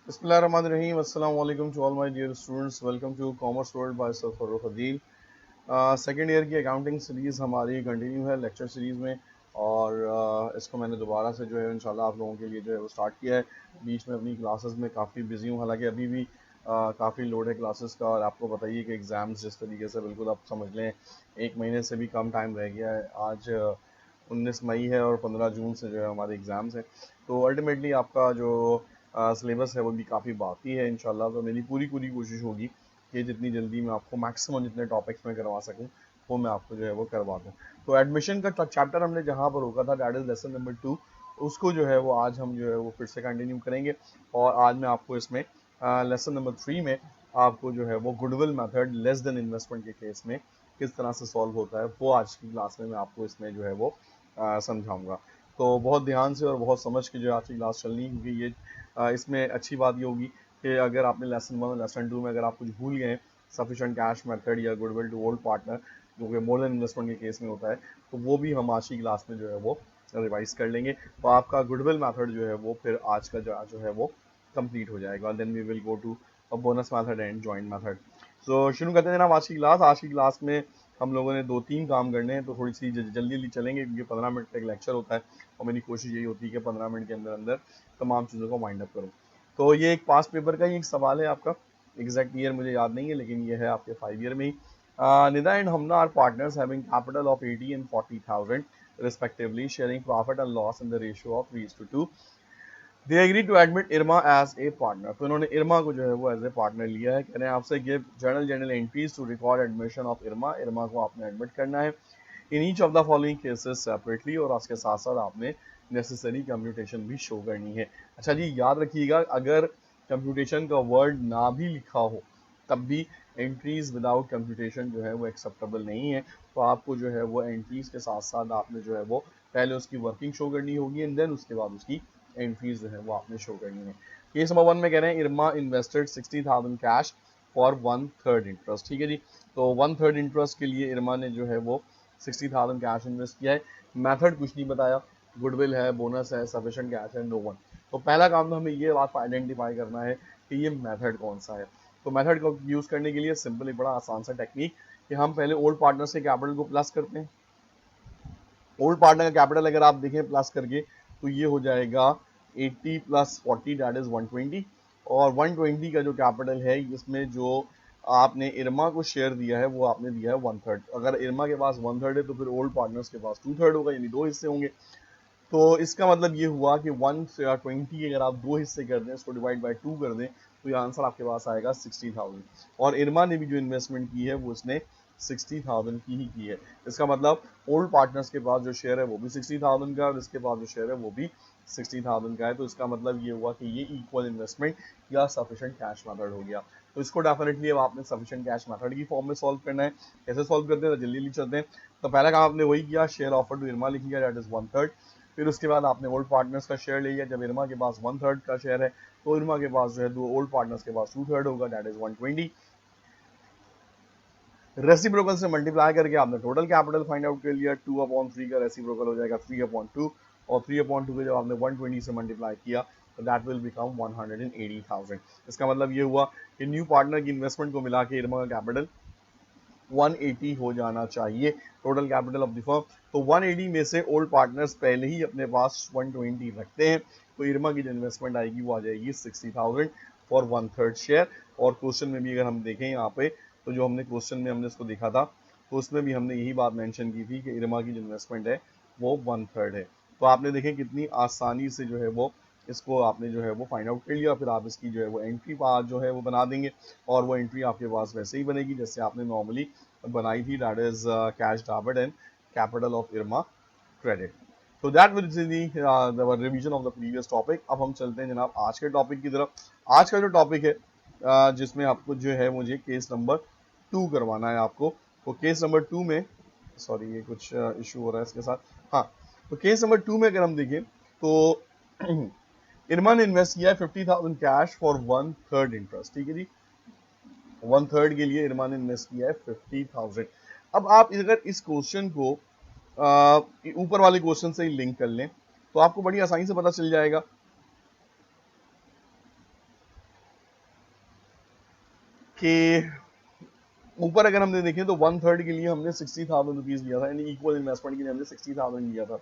Bismillahirrahmanirrahim. Assalamu alaikum to all my dear students. Welcome to Commerce World by Sir Farrukhadeen. Second year की accounting series हमारी continue है lecture series में और इसको मैंने दोबारा से जो है इंशाल्लाह आप लोगों के लिए जो है वो स्टार्ट किया है। बीच में अपनी क्लासेस में काफ़ी बिजी हूँ, हालांकि अभी भी काफ़ी लोड है क्लासेस का। और आपको बताइए कि एग्ज़ाम्स जिस तरीके से बिल्कुल आप समझ लें 1 महीने से भी कम टाइम रह गया है। आज 19 मई है और 15 जून से जो है हमारे एग्ज़ाम्स हैं। तो अल्टीमेटली आपका जो सिलेबस है वो भी काफ़ी बाकी है इंशाल्लाह। तो मेरी पूरी पूरी कोशिश होगी कि जितनी जल्दी मैं आपको मैक्सिमम जितने टॉपिक्स में करवा सकूं वो मैं आपको जो है वो करवा दूं। तो एडमिशन का चैप्टर हमने जहां पर रोका था, दैट इज लेसन नंबर 2, उसको जो है वो आज हम जो है वो फिर से कंटिन्यू करेंगे। और आज मैं आपको इसमें लेसन नंबर 3 में आपको जो है वो goodwill method less than investment के केस में किस तरह से सॉल्व होता है वो आज की क्लास में मैं आपको इसमें जो है वो समझाऊंगा। तो बहुत ध्यान से और बहुत समझ के जो आज की क्लास चलनी है, क्योंकि ये इसमें अच्छी बात ये होगी कि अगर आपने लेसन 1 और लेसन 2 में अगर आप कुछ भूल गए, सफिशिएंट कैश मेथड या गुडविल टू ओल्ड पार्टनर जो कि मोर देन इन्वेस्टमेंट के केस में होता है, तो वो भी हम आज की क्लास में जो है वो रिवाइज कर लेंगे। तो आपका गुडविल मेथड जो है वो फिर आज का जो है वो कंप्लीट हो जाएगा। Then we will go to a bonus method and joint method. So शुरू करते हैं जनाब आज की क्लास। आज की क्लास में हम लोगों ने 2-3 काम करने हैं, तो थोड़ी सी जल्दी जल्दी चलेंगे क्योंकि 15 मिनट का एक लेक्चर होता है और मेरी कोशिश यही होती है कि 15 मिनट के अंदर अंदर तमाम चीज़ों को वाइंड अप करूँ। तो ये एक पास पेपर का ही एक सवाल है आपका, एग्जैक्ट ईयर मुझे याद नहीं है लेकिन ये है आपके 5 ईयर में ही। Nida and Hamna are partners having capital of 80 and 40,000 respectively, sharing profit and loss in the ratio of 3:2. They agree to admit Irma as a partner. तो इन्होंने इरमा को जो है वो एज ए पार्टनर लिया है। कह रहे हैं आपसे give journal entries to record admission of Irma. Irma को आपने एडमिट करना है in each of the following cases separately, और उसके साथ साथ आपने नेसेसरी कंप्यूटेशन भी शो करनी है। अच्छा जी, याद रखिएगा अगर कंप्यूटेशन का वर्ड ना भी लिखा हो तब भी एंट्रीज विदाउट कंप्यूटेशन जो है वो एक्सेप्टेबल नहीं है। तो आपको जो है वो एंट्रीज के साथ साथ आपने जो है वो पहले उसकी वर्किंग शो करनी होगी एंड देन उसके बाद उसकी एंट्रीज जो है वो आपने शो करनी है। केस नंबर 1 में कह रहे हैं इरमा इन्वेस्टेड 60,000 कैश फॉर 1/3 इंटरेस्ट। ठीक है जी, तो 1/3 इंटरेस्ट के लिए इरमा ने जो है वो 60,000 कैश इन्वेस्ट किया है। मेथड कुछ नहीं बताया, गुडविल है, बोनस है, सफिशिएंट कैश है, नो वन। तो पहला काम तो हमें ये बात आइडेंटिफाई करना है कि ये मेथड कौन सा है। तो मेथड को यूज करने के लिए सिंपल एक बड़ा आसान सा टेक्निक कि हम पहले ओल्ड पार्टनर से कैपिटल को प्लस करते हैं। ओल्ड पार्टनर का कैपिटल अगर आप देखें प्लस करके तो ये हो जाएगा 80 + 40 दैट इज 120। और 120 का जो कैपिटल है इसमें जो आपने इरमा को शेयर दिया है वो आपने दिया है 1/3। अगर इरमा के पास 1/3 है तो फिर ओल्ड पार्टनर्स के पास 2/3 होगा, यानी 2 हिस्से होंगे। तो इसका मतलब ये हुआ कि 120 अगर आप 2 हिस्से कर दें, इसको डिवाइड बाई 2 कर दें, तो ये आंसर आपके पास आएगा 60,000। और इरमा ने भी जो इन्वेस्टमेंट की है वो उसने 60,000 की ही की है। इसका मतलब ओल्ड पार्टनर्स के पास जो शेयर है वो भी 60,000 का है और इसके पास जो शेयर है वो भी 60,000 का है। तो इसका मतलब ये हुआ कि ये इक्वल इन्वेस्टमेंट या सफिशिएंट कैश मेथड हो गया। तो इसको डेफिनेटली अब आपने सफिशिएंट कैश मेथड की फॉर्म में सॉल्व करना है। कैसे सॉल्व करते हैं तो जल्दी चलते हैं। तो पहला काम आपने वही किया, शेयर ऑफर टू इरमा लिख लिया, दैट इज 1/3। फिर उसके बाद आपने ओल्ड पार्टनर्स का शेयर ले लिया। जब इरमा के पास 1/3 का शेयर है तो इरमा के पास जो है दो ओल्ड पार्टनर्स के पास 2/3 होगा, दैट इज 120। रेसिप्रोकल से मल्टीप्लाई करके आपने टोटल कैपिटल फाइंड आउट कर लिया। 2/3 का रेसिप्रोकल हो जाएगा 3/2, और 3/2 को जब आपने 120 से मल्टीप्लाई किया तो दैट विल बिकम 180,000। इसका मतलब ये हुआ कि न्यू पार्टनर की इन्वेस्टमेंट को मिला के इरमा का कैपिटल 180 हो जाना चाहिए, total capital of the firm. तो 180 में से ओल्ड पार्टनर्स पहले ही अपने पास 120 रखते हैं, तो इरमा की जो इन्वेस्टमेंट आएगी वो आ जाएगी 60,000 फॉर 1/3 शेयर। और क्वेश्चन में भी अगर हम देखें यहाँ पे, तो जो हमने क्वेश्चन में हमने इसको देखा था तो उसमें भी हमने यही बात मेंशन की थी कि इरमा की जो इन्वेस्टमेंट है वो 1/3 है। तो आपने देखें कितनी आसानी से जो है वो इसको आपने जो है वो फाइंड आउट कर लिया। फिर आप इसकी जो है वो एंट्री जो है वो बना देंगे, और वो एंट्री आपके पास वैसे ही बनेगी जैसे आपने नॉर्मली बनाई थी, that is cash debit and capital of Irma credit. तो that will be the revision of the previous topic. अब हम चलते हैं जनाब आज के टॉपिक की तरफ। आज का जो टॉपिक है जिसमें आपको जो है मुझे केस नंबर 2 करवाना है आपको। तो केस नंबर 2 में, सॉरी ये कुछ इशू हो रहा है इसके साथ। हाँ, तो केस नंबर 2 में अगर हम देखें तो इरमा ने इन्वेस्ट किया है 50,000 कैश फॉर 1/3 इंटरेस्ट। ठीक है जी, 1/3 के लिए इरमा ने इन्वेस्ट किया है 50,000। अब आप अगर इस क्वेश्चन को ऊपर वाले क्वेश्चन से ही लिंक कर लें तो आपको बड़ी आसानी से पता चल जाएगा कि ऊपर अगर हमने देखें तो 1/3 के लिए हमने 60,000 रुपीज लिया था, यानी इक्वल इन्वेस्टमेंट के लिए हमने 60,000 लिया था,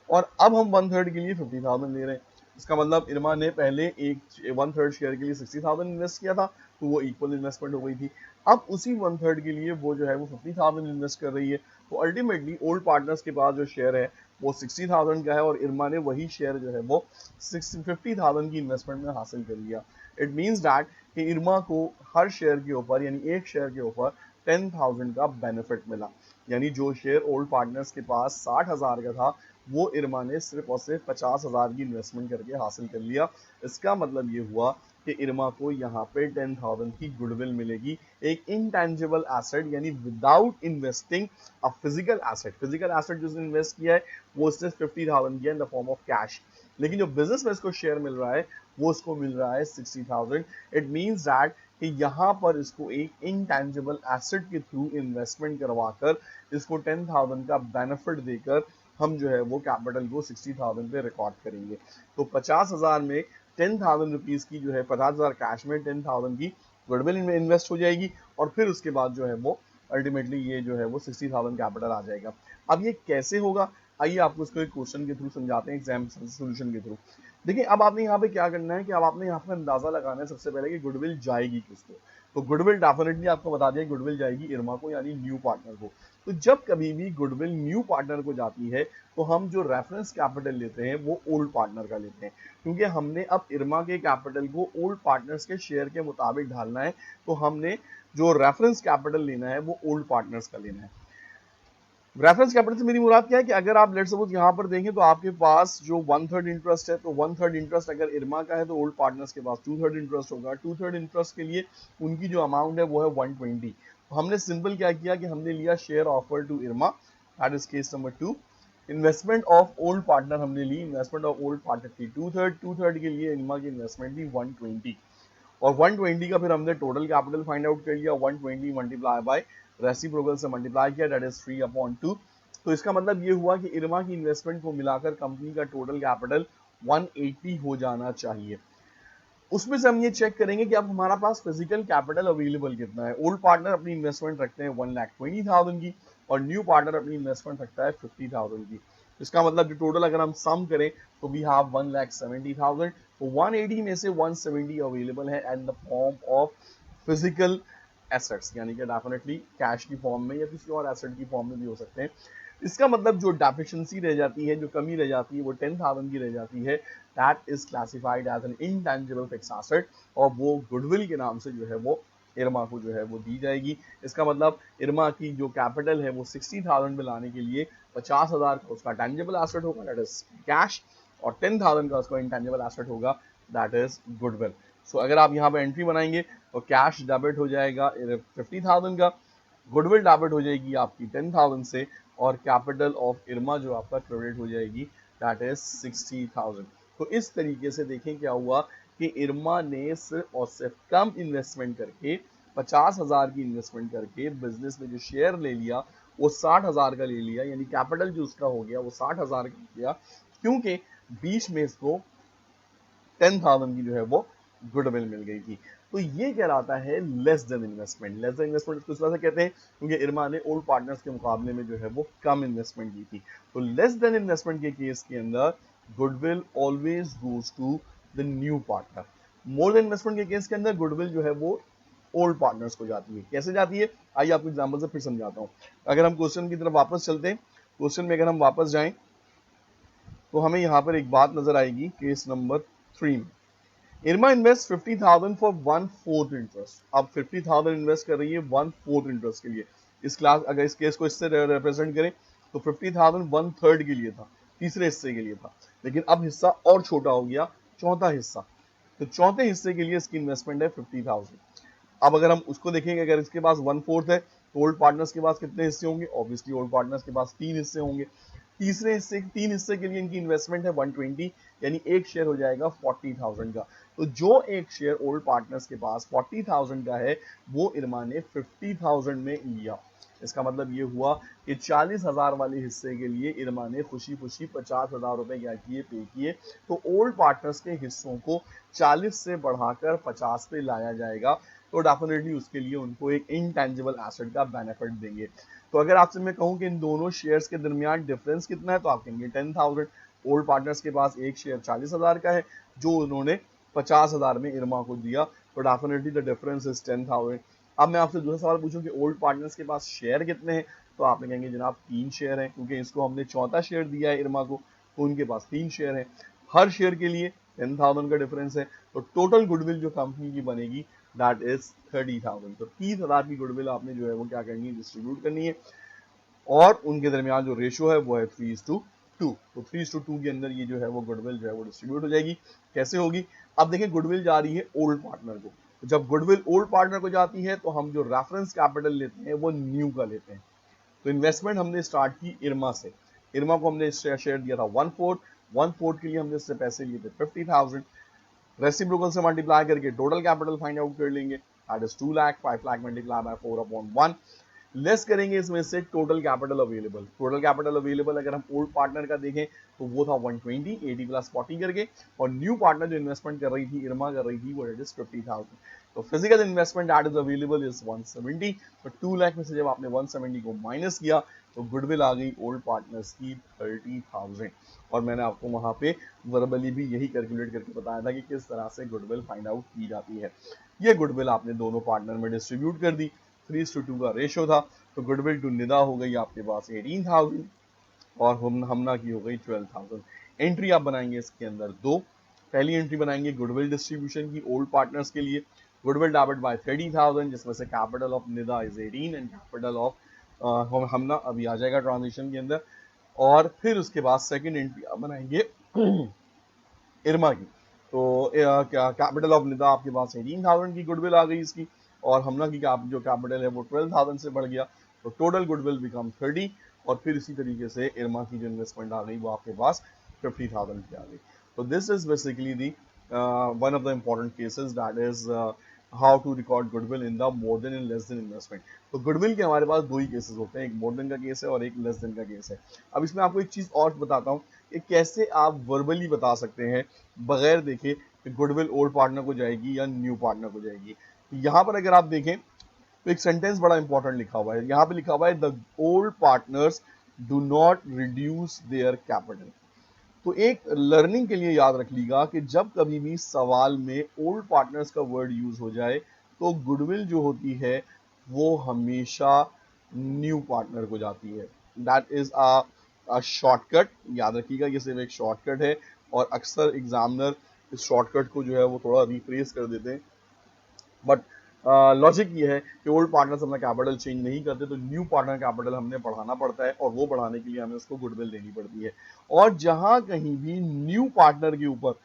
और अब हम 1/3 के लिए 50,000 ले रहे हैं। इसका मतलब इरमा ने पहले एक 1/3 शेयर के लिए 60,000 इन्वेस्ट किया था, तो वो इक्वल इन्वेस्टमेंट हो गई थी। अब उसी 1/3 के लिए वो जो है वो 50,000 इन्वेस्ट कर रही है, तो अल्टीमेटली ओल्ड पार्टनर्स के पास जो शेयर है वो 60,000 का है, और इरमा ने वही शेयर जो है वो 50,000 की इन्वेस्टमेंट में हासिल कर लिया। इट मीन्स दैट कि इरमा को हर शेयर के ऊपर, यानी एक शेयर के ऊपर 10,000 का बेनिफिट मिला। यानी जो शेयर ओल्ड पार्टनर्स के पास 60,000 का था, वो इरमा ने सिर्फ और सिर्फ 50,000 की इन्वेस्टमेंट करके हासिल कर लिया। इसका मतलब ये हुआ कि इरमा को यहाँ पे 10,000 की गुडविल मिलेगी, एक इनटेंजिबल एसेट, यानी without investing a physical asset. Physical asset जिसने इन्वेस्ट किया है वो इसने 50,000 किया in the form of cash, लेकिन जो बिजनेस में इसको शेयर मिल रहा है वो इसको मिल रहा है 60,000। इट मीन्स दैट कि यहाँ पर इसको एक इनटेंजिबल एसेट के थ्रू इन्वेस्टमेंट करवाकर इसको 10,000 का बेनिफिट देकर हम जो है वो कैपिटल को 60,000 पे रिकॉर्ड करेंगे। तो 50,000 में 10,000 रुपीज की जो है 50,000 कैश में 10,000 की गुडविल में इन्वेस्ट हो जाएगी, और फिर उसके बाद जो है वो अल्टीमेटली ये जो है वो 60,000 कैपिटल आ जाएगा। अब ये कैसे होगा, आइए आपको इसको एक क्वेश्चन के थ्रू समझाते हैं, एग्जाम सोल्यूशन के थ्रू। देखिए अब आपने यहाँ पे क्या करना है कि अब आपने यहाँ पे अंदाजा लगाना है सबसे पहले कि गुडविल जाएगी किसको। तो गुडविल डेफिनेटली आपको बता दिया गुडविल जाएगी इरमा को, यानी न्यू पार्टनर को। तो जब कभी भी गुडविल न्यू पार्टनर को जाती है तो हम जो रेफरेंस कैपिटल लेते हैं वो ओल्ड पार्टनर का लेते हैं, क्योंकि हमने अब इरमा के कैपिटल को ओल्ड पार्टनर्स के शेयर के मुताबिक ढालना है, तो हमने जो रेफरेंस कैपिटल लेना है वो ओल्ड पार्टनर्स का लेना है। रेफरेंस कैपिटल से मेरी मुराद क्या है कि अगर आप लेट्स सपोज यहाँ पर देखें तो आपके पास जो 1/3 इंटरेस्ट है, तो 1/3 इंटरेस्ट अगर इरमा का है तो ओल्ड पार्टनर्स के पास 2/3 इंटरेस्ट होगा। 2/3 इंटरेस्ट के लिए उनकी जो अमाउंट है वो है 120। तो हमने सिंपल क्या किया कि हमने लिया share offer to Irma, that is case number 2। Investment of old partner हमने ली, इन्वेस्टमेंट ऑफ ओल्ड पार्टनर थी 2/3 के लिए इरमा की इन्वेस्टमेंट थी 120, और 120 का फिर हमने टोटल कैपिटल फाइंड आउट कर लिया, 120 मल्टीप्लाई बाय रेसिप्रोकल से मल्टीप्लाई किया, दैट इज 3/2। तो इसका मतलब ये हुआ कि इरमा की इन्वेस्टमेंट को मिलाकर कंपनी का टोटल कैपिटल 180 हो जाना चाहिए। उसमें से हम ये चेक करेंगे कि अब हमारा पास फिजिकल कैपिटल अवेलेबल कितना है। ओल्ड पार्टनर अपनी इन्वेस्टमेंट रखते हैं 1,20,000 की, और न्यू पार्टनर अपनी इन्वेस्टमेंट रखता है 50,000 की। इसका मतलब जो टोटल अगर हम सम करें तो वी हैव 1,70,000। तो 180 में से 170 अवेलेबल है at the form of physical assets, यानी कि डेफिनेटली कैश की फॉर्म में या किसी और एसेट की फॉर्म में भी हो सकते हैं। इसका मतलब जो डेफिशिएंसी रह जाती है, जो कमी रह जाती है, वो 10,000 की रह जाती है, that is classified as an intangible fix asset, और वो गुडविल के नाम से जो है वो इरमा को जो है वो दी जाएगी। इसका मतलब इरमा की जो कैपिटल है वो 60,000 में लाने के लिए 50,000 का उसका टेंजिबल एसेट होगा, दैट इज कैश, और 10,000 का उसका इनटेंजिबल एसेट होगा, दैट इज गुडविल। सो अगर आप यहाँ पे एंट्री बनाएंगे तो कैश डेबिट हो जाएगा 50,000 का, गुडविल डेबिट हो जाएगी आपकी 10,000 से, और कैपिटल ऑफ इरमा जो आपका क्रेडिट हो जाएगी, दैट इज 60,000। तो इस तरीके से देखें क्या हुआ कि इरमा ने सिर्फ और सिर्फ कम इन्वेस्टमेंट करके 50,000 की इन्वेस्टमेंट करके बिजनेस में जो शेयर ले लिया वो 60,000 का ले लिया, यानी कैपिटल जो उसका हो गया वो 60,000 का हो गया, क्योंकि बीच में इसको 10,000 की जो है वो गुडविल मिल गई थी। तो ये कहलाता है less than investment. Less than investment किस वजह से कहते हैं, क्योंकि इरमा ने ओल्ड पार्टनर्स के मुकाबले में जो है वो कम इन्वेस्टमेंट की थी। तो लेस देन इन्वेस्टमेंट के केस के अंदर goodwill always goes to the new partner. More than investment के केस के अंदर गुडविल जो है वो ओल्ड पार्टनर्स को जाती है। कैसे जाती है, आइए आपको एग्जाम्पल से फिर समझाता हूँ। अगर हम क्वेश्चन की तरफ वापस चलते हैं, क्वेश्चन में अगर हम वापस जाएं तो हमें यहाँ पर एक बात नजर आएगी केस नंबर 3 में। इरमा इन्वेस्ट 50,000 फॉर 1/4 इंटरेस्ट। अब 50,000 इन्वेस्ट कर रही है 1/4 इंटरेस्ट के लिए। इस क्लास अगर इस केस को इससे रिप्रेजेंट करें तो 50,000 1/3 के लिए था, तीसरे हिस्से के लिए था, लेकिन अब हिस्सा और छोटा हो गया, चौथा हिस्सा। तो चौथे हिस्से के लिए इसकी इन्वेस्टमेंट है 50,000। अब अगर हम उसको देखेंगे, अगर इसके पास 1/4 है तो ओल्ड पार्टनर्स के पास कितने हिस्से होंगे, ऑब्वियसली ओल्ड पार्टनर्स के पास 3 हिस्से होंगे। तीसरे हिस्से 3 हिस्से के लिए इनकी इन्वेस्टमेंट है 120, यानी एक शेयर हो जाएगा 40,000 का। तो जो एक शेयर ओल्ड पार्टनर्स के पास 40,000 का है वो इरमा ने 50,000 में लिया। इसका मतलब ये हुआ कि 40,000 वाले हिस्से के लिए इरमा ने खुशी खुशी 50,000 रुपए क्या किए, पे किए। तो ओल्ड पार्टनर्स के हिस्सों को 40 से बढ़ाकर 50 पे लाया जाएगा, तो डेफिनेटली उसके लिए उनको एक इनटेंजिबल एसेट का बेनिफिट देंगे। तो अगर आपसे मैं कहूँ कि इन दोनों शेयर्स के दरमियान डिफरेंस कितना है, तो आप कहेंगे 10,000। ओल्ड पार्टनर्स के पास एक शेयर 40,000 का है जो उन्होंने 50,000 में इरमा को दिया, तो डेफिनेटली द डिफरेंस इज 10,000। अब मैं आपसे दूसरा सवाल पूछूं कि ओल्ड पार्टनर्स के पास शेयर कितने हैं, तो आप कहेंगे जनाब 3 शेयर हैं, क्योंकि इसको हमने चौथा शेयर दिया है इरमा को, तो उनके पास 3 शेयर हैं। हर शेयर के लिए 10,000 का डिफरेंस है, तो टोटल गुडविल जो कंपनी की बनेगी दैट इज 30,000। तो 30,000 की गुडविल आपने जो है वो क्या करनी है, डिस्ट्रीब्यूट करनी है, और उनके दरमियान जो रेशियो है वो है 3:2। तो 3:2 के अंदर ये जो है वो गुडविल जो है वो डिस्ट्रीब्यूट हो जाएगी। कैसे होगी, अब देखिए गुडविल जा रही है ओल्ड पार्टनर को, तो जब गुडविल ओल्ड पार्टनर को जाती है तो हम जो रेफरेंस कैपिटल लेते हैं वो न्यू का लेते हैं। तो इन्वेस्टमेंट हमने स्टार्ट की इरमा से, इरमा को हमने शेयर दिया था 1/4, 1/4 के लिए हमने इससे पैसे लिए थे 50,000, रेसिप्रोकल से मल्टीप्लाई करके टोटल कैपिटल फाइंड आउट कर लेंगे, that is 2 lakh, 5 lakh multiply by 4/1, less करेंगे इसमें से total capital available. Total capital available अगर हम ओल्ड पार्टनर का देखें तो वो था 120, 80 प्लस 40 करके, और न्यू पार्टनर जो इन्वेस्टमेंट कर रही थी, इरमा कर रही थी, वो इट इज 50,000। तो physical investment that is available is 170। तो 2 लाख में से जब आपने 170 को माइनस किया तो गुडविल आ गई ओल्ड पार्टनर्स की 30,000। और मैंने आपको वहां पे वर्बली भी यही कैलकुलेट करके बताया था कि किस तरह से गुडविल फाइंड आउट की जाती है। ये गुडविल आपने दोनों पार्टनर में डिस्ट्रीब्यूट कर दी, 3:2 का रेशियो था, तो गुडविल टू निदा हो गई आपके पास 18,000 और हमना की हो गई 12,000। एंट्री आप बनाएंगे इसके अंदर दो। पहली एंट्री बनाएंगे गुडविल डिस्ट्रीब्यूशन की ओल्ड पार्टनर्स के लिए, गुडविल डेबिट बाय 30,000, जिसमें से capital of Nida is 18 and capital of Hamna अभी आ जाएगा ट्रांजेक्शन के अंदर। और फिर उसके बाद सेकंड एंट्री आप बनाएंगे इरमा की, तो क्या कैपिटल ऑफ निदा आपके पास 18,000 की गुडविल आ गई इसकी, और हमला की जो कैपिटल है वो 12,000 से बढ़ गया, तो टोटल गुडविल बिकम 30। और फिर इसी तरीके से इरमा की जो इन्वेस्टमेंट आ गई वो आपके पास 50,000 की आ गई। तो this is basically the one of the important cases, that is how to record goodwill in the more than and less than investment. तो गुडविल के हमारे पास दो ही केसेस होते हैं, एक मोर देन का केस है और एक लेस देन का केस है। अब इसमें आपको एक चीज और बताता हूँ कि कैसे आप वर्बली बता सकते हैं बगैर देखे कि गुडविल ओल्ड पार्टनर को जाएगी या न्यू पार्टनर को जाएगी। तो यहाँ पर अगर आप देखें तो एक सेंटेंस बड़ा इंपॉर्टेंट लिखा हुआ है, यहाँ पे लिखा हुआ है the old partners do not reduce their capital. तो एक लर्निंग के लिए याद रखिएगा कि जब कभी भी सवाल में ओल्ड पार्टनर्स का वर्ड यूज हो जाए तो गुडविल जो होती है वो हमेशा न्यू पार्टनर को जाती है। दैट इज अ शॉर्टकट, याद रखिएगा ये सिर्फ एक शॉर्टकट है, और अक्सर एग्जामिनर इस शॉर्टकट को जो है वो थोड़ा रिफ्रेस कर देते हैं, बट लॉजिक ये है कि ओल्ड पार्टनर्स अपना कैपिटल चेंज नहीं करते, तो न्यू पार्टनर कैपिटल हमने बढ़ाना पड़ता है, और वो बढ़ाने के लिए हमें उसको गुडविल देनी पड़ती है। और जहां कहीं भी न्यू पार्टनर के ऊपर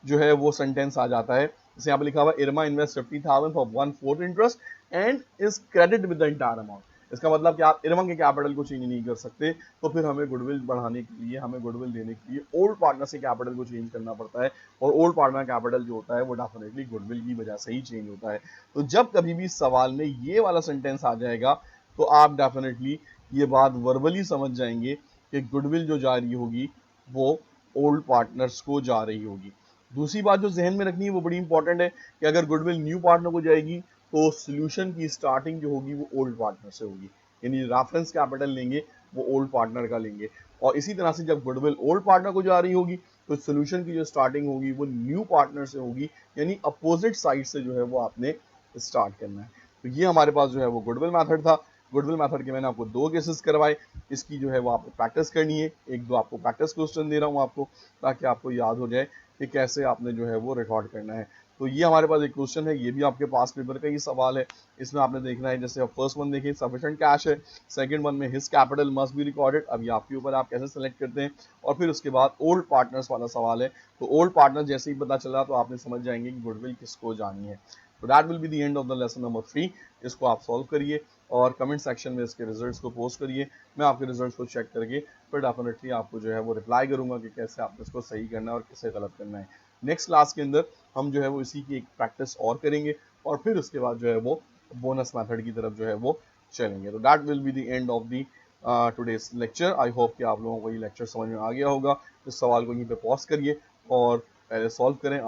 जो है वो सेंटेंस आ जाता है, जैसे यहाँ पे लिखा हुआ Irma invest 50,000 for 1/4 interest and is credit with the entire amount, इसका मतलब कि आप इरमा के कैपिटल को चेंज नहीं कर सकते, तो फिर हमें गुडविल बढ़ाने के लिए, हमें गुडविल देने के लिए ओल्ड पार्टनर से कैपिटल को चेंज करना पड़ता है, और ओल्ड पार्टनर कैपिटल जो होता है वो डेफिनेटली गुडविल की वजह से ही चेंज होता है। तो जब कभी भी सवाल में ये वाला सेंटेंस आ जाएगा तो आप डेफिनेटली ये बात वर्बली समझ जाएंगे कि गुडविल जो जा रही होगी वो ओल्ड पार्टनर्स को जा रही होगी। दूसरी बात जो जहन में रखनी है वो बड़ी इंपॉर्टेंट है कि अगर गुडविल न्यू पार्टनर को जाएगी तो सोल्यूशन की स्टार्टिंग जो होगी वो ओल्ड पार्टनर से होगी, यानी रेफरेंस कैपिटल लेंगे वो ओल्ड पार्टनर का लेंगे। और इसी तरह से जब गुडविल ओल्ड पार्टनर को जा रही होगी तो सोल्यूशन की जो स्टार्टिंग होगी वो न्यू पार्टनर से होगी, यानी अपोजिट साइड से जो है वो आपने स्टार्ट करना है। तो ये हमारे पास जो है वो गुडविल मैथड था। गुडविल मैथड के मैंने आपको दो केसेस करवाए, इसकी जो है वो आपको प्रैक्टिस करनी है, एक दो आपको प्रैक्टिस क्वेश्चन दे रहा हूँ आपको, ताकि आपको याद हो जाए कि कैसे आपने जो है वो रिकॉर्ड करना है। तो ये हमारे पास एक क्वेश्चन है, ये भी आपके पास पेपर का ही सवाल है, इसमें आपने देखना है, जैसे फर्स्ट वन देखिए सफिशिएंट कैश है, सेकंड वन में his capital must be recorded, अब ये आपके ऊपर आप कैसे सेलेक्ट करते हैं, और फिर उसके बाद ओल्ड पार्टनर्स वाला सवाल है, तो ओल्ड पार्टनर जैसे ही पता चला तो आपने समझ जाएंगे कि गुडविल किसको जानी है। तो that will be the end of the lesson number 3। इसको आप सॉल्व करिए और कमेंट सेक्शन में इसके रिजल्ट्स को पोस्ट करिए, मैं आपके रिजल्ट्स को चेक करके फिर डेफिनेटली आपको जो है वो रिप्लाई करूंगा कि कैसे आपको इसको सही करना है और कैसे गलत करना है। नेक्स्ट क्लास के अंदर हम जो है वो इसी की एक प्रैक्टिस और करेंगे, और फिर उसके बाद जो है वो बोनस मेथड की तरफ जो है वो चलेंगे। तो that will be the end of the today's lecture. I hope कि आप लोगों को ये लेक्चर समझ में आ गया होगा। इस सवाल को यहीं पे पॉज करिए और पहले सॉल्व करें।